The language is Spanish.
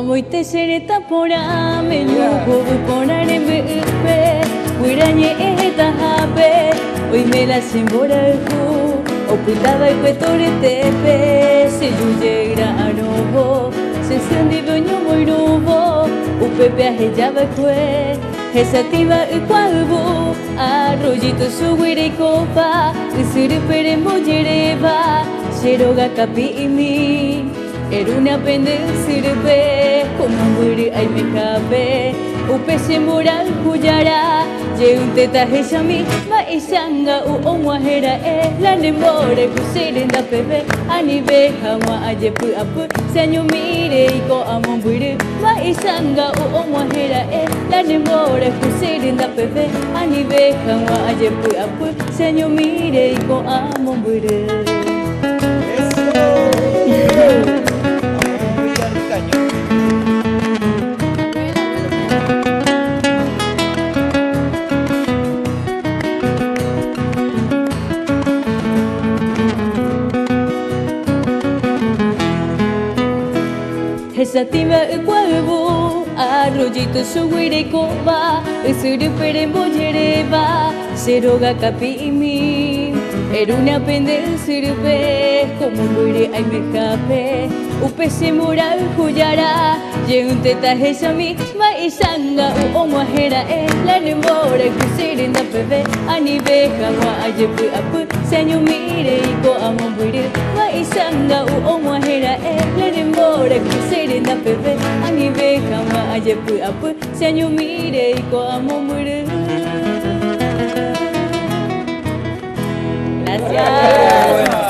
Amoite sereta pora menyuko ponare be Wiranye eta habe Oi mela simbora ku Oputaba ikwetore tepe Se yujeira anoho Se sendi bonyo moirubo Upepe ahejaba kwe Hesativa ukwabu Arroyito suwire kopa Usuru pere mojereba Sheroga kapi imi Eruna pende sirve Como muri ay me cabe Upe se moral kujara Je un teta heshami Ma isanga u omwahera La nemore kusirenda pepe Anibe hama ajepu apu Senyo mire iko amomburu Ma isanga u omwahera La nemore kusirenda pepe Anibe hama ajepu apu Senyo mire iko amomburu Hesativa ukwabu Arroyito suwire koba Usuru pere mojereba Seroga kapi imi Eruna pende sirve Como muri ay me cape Upe se moral kujara Je un teta heshami Ma isanga u omwahera La nemore kusirenda pepe Anibe hama ajepu apu Senyo mire iko amomburu Ma isanga u omwahera La nemore kusirenda pepe Anibe hama ajepu apu Senyo mire iko amomburu Gracias.